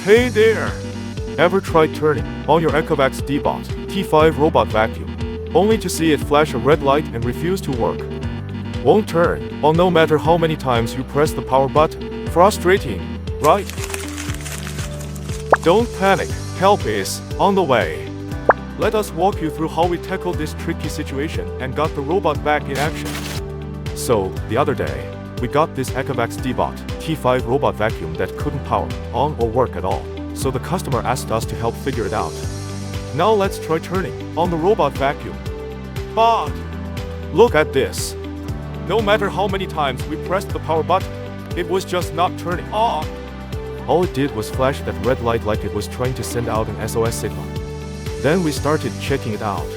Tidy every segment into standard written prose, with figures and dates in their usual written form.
Hey there! Ever tried turning on your Ecovacs Deebot T5 robot vacuum, only to see it flash a red light and refuse to work? Won't turn on no matter how many times you press the power button. Frustrating, right? Don't panic, help is on the way. Let us walk you through how we tackled this tricky situation and got the robot back in action. So, the other day, we got this Ecovacs Deebot T5 robot vacuum that couldn't power on or work at all. So the customer asked us to help figure it out. Now let's try turning on the robot vacuum. But look at this. No matter how many times we pressed the power button, it was just not turning on. All it did was flash that red light like it was trying to send out an SOS signal. Then we started checking it out.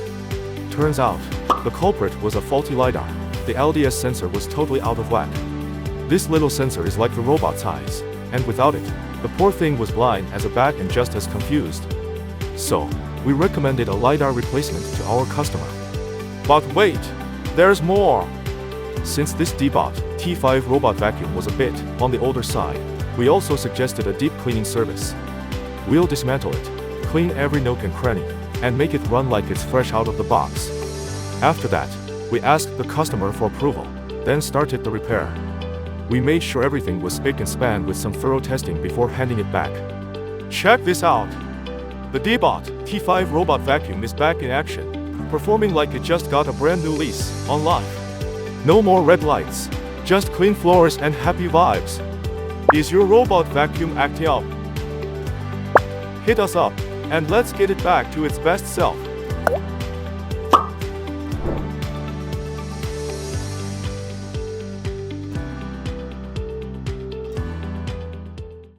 Turns out, the culprit was a faulty Lidar. The LDS sensor was totally out of whack. This little sensor is like the robot's eyes, and without it, the poor thing was blind as a bat and just as confused. So, we recommended a Lidar replacement to our customer. But wait, there's more! Since this Deebot T5 robot vacuum was a bit on the older side, we also suggested a deep cleaning service. We'll dismantle it, clean every nook and cranny, and make it run like it's fresh out of the box. After that, we asked the customer for approval, then started the repair. We made sure everything was spick and span with some thorough testing before handing it back. Check this out! The Deebot T5 robot vacuum is back in action, performing like it just got a brand new lease on life. No more red lights, just clean floors and happy vibes. Is your robot vacuum acting up? Hit us up, and let's get it back to its best self.